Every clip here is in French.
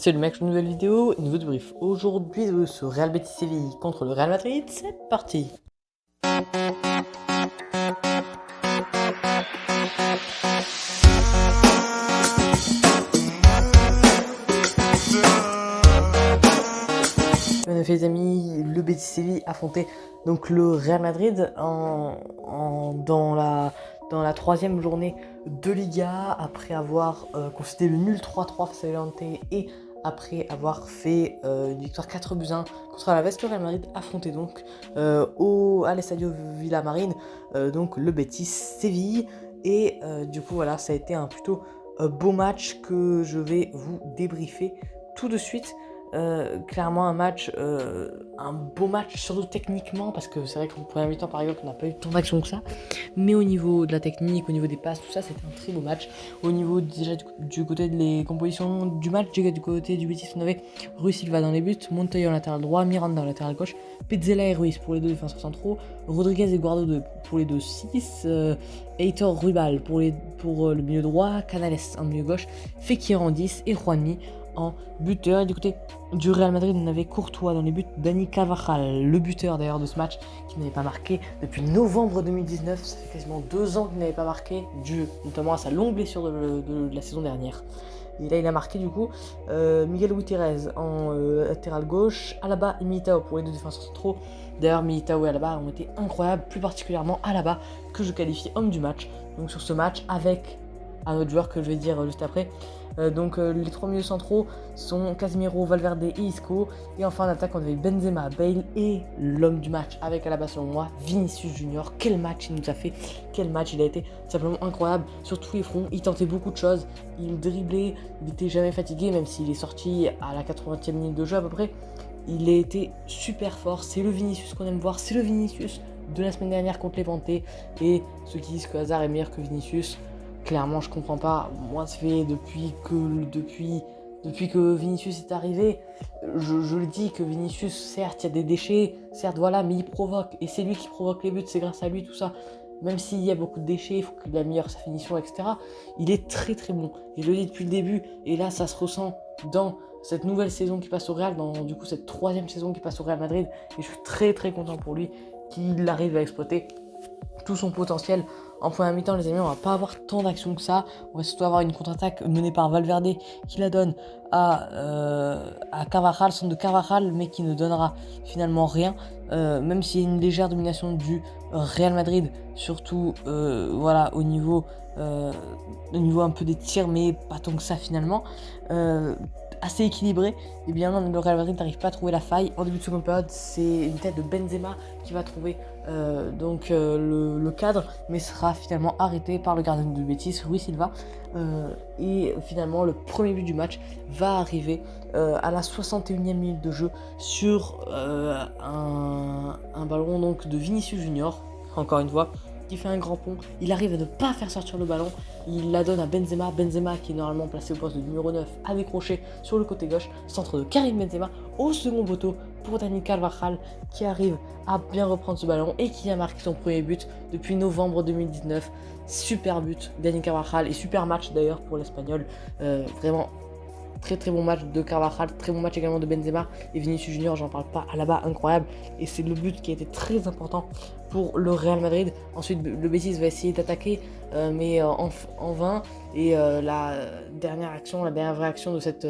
Salut mec, une nouvelle vidéo, une nouveau débrief. Aujourd'hui, ce Real Betis Séville contre le Real Madrid, c'est parti. En effet les amis, le Betis Séville affrontait donc le Real Madrid dans la troisième journée de Liga, après avoir concédé le nul 3-3 face à Levante et après avoir fait une victoire 4-1 contre la Real Madrid affrontait donc à l'Estadio Villamarín donc le Betis Séville. Et du coup voilà, ça a été un plutôt beau match que je vais vous débriefer tout de suite. Clairement un beau match, surtout techniquement, parce que c'est vrai qu'en première mi-temps par exemple on n'a pas eu tant d'action que ça, mais au niveau de la technique, au niveau des passes, tout ça, c'était un très beau match. Au niveau déjà du côté des compositions du match, du côté du Betis, on avait Rui Silva dans les buts, Montoya en latéral droit, Miranda en latéral gauche, Petzela et Ruiz pour les deux défenseurs centraux, Rodriguez et Guardo pour les deux 6, Heitor Ruibal pour le milieu droit, Canales en milieu gauche, Fekir en 10 et Juanmi en buteur. Et du côté du Real Madrid, on avait Courtois dans les buts, Dani Carvajal, le buteur d'ailleurs de ce match, qui n'avait pas marqué depuis novembre 2019, ça fait quasiment 2 ans qu'il n'avait pas marqué, dû notamment à sa longue blessure de la saison dernière. Et là il a marqué du coup Miguel Gutiérrez en latéral gauche, Alaba et Militao pour les deux défenseurs centraux. D'ailleurs Militao et Alaba ont été incroyables, plus particulièrement Alaba que je qualifie homme du match. Donc sur ce match avec un autre joueur que je vais dire juste après. Les trois milieux centraux sont Casemiro, Valverde et Isco. Et enfin en attaque on avait Benzema, Bale et l'homme du match avec Alaba selon moi, Vinicius Junior. Quel match il nous a fait, quel match il a été simplement incroyable sur tous les fronts. Il tentait beaucoup de choses, il driblait, il n'était jamais fatigué même s'il est sorti à la 80e minute de jeu à peu près. Il a été super fort, c'est le Vinicius qu'on aime voir, c'est le Vinicius de la semaine dernière contre Levante. Et ceux qui disent que Hazard est meilleur que Vinicius, clairement je comprends pas. Moi ça fait depuis que Vinicius est arrivé, je le dis que Vinicius, certes il y a des déchets, certes voilà, mais il provoque, et c'est lui qui provoque les buts, c'est grâce à lui tout ça. Même s'il y a beaucoup de déchets, il faut qu'il améliore sa finition, etc. Il est très très bon, et je le dis depuis le début, et là ça se ressent dans cette nouvelle saison qui passe au Real, dans du coup cette troisième saison qui passe au Real Madrid, et je suis très très content pour lui qu'il arrive à exploiter tout son potentiel. En première mi-temps les amis, on va pas avoir tant d'action que ça, on va surtout avoir une contre-attaque menée par Valverde qui la donne à Carvajal, centre de Carvajal, mais qui ne donnera finalement rien, même s'il y a une légère domination du Real Madrid, surtout voilà au niveau un peu des tirs, mais pas tant que ça finalement. Assez équilibré, et bien non, le Real Madrid n'arrive pas à trouver la faille. En début de seconde période, c'est une tête de Benzema qui va trouver le cadre, mais sera finalement arrêté par le gardien de Betis, Rui Silva. Et finalement, le premier but du match va arriver à la 61e minute de jeu sur un ballon donc de Vinicius Junior, encore une fois, qui fait un grand pont. Il arrive à ne pas faire sortir le ballon, il la donne à Benzema, qui est normalement placé au poste de numéro 9, a décroché sur le côté gauche, centre de Karim Benzema au second poteau pour Dani Carvajal, qui arrive à bien reprendre ce ballon et qui a marqué son premier but depuis novembre 2019. Super but Dani Carvajal, et super match d'ailleurs pour l'Espagnol, vraiment très très bon match de Carvajal, très bon match également de Benzema, et Vinicius Junior, j'en parle pas, Alaba incroyable, et c'est le but qui a été très important pour le Real Madrid. Ensuite le Betis va essayer d'attaquer mais en vain, et la dernière vraie action de cette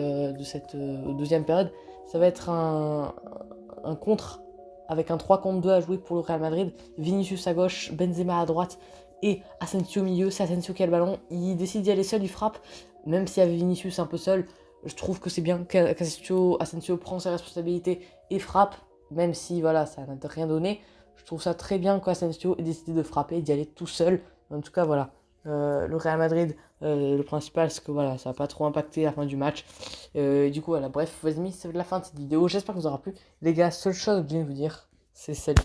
deuxième période, ça va être un contre avec un 3 contre 2 à jouer pour le Real Madrid. Vinicius à gauche, Benzema à droite et Asensio au milieu. C'est Asensio qui a le ballon, il décide d'y aller seul, il frappe, même s'il y avait Vinicius un peu seul. Je trouve que c'est bien qu'Asensio prend ses responsabilités et frappe, même si voilà, ça n'a rien donné. Je trouve ça très bien qu'Asensio ait décidé de frapper et d'y aller tout seul. En tout cas, voilà. Le Real Madrid, le principal, c'est que voilà, ça n'a pas trop impacté la fin du match. Du coup, voilà, bref, vas-y, c'est la fin de cette vidéo. J'espère que vous aura plu. Les gars, seule chose que je viens de vous dire, c'est salut.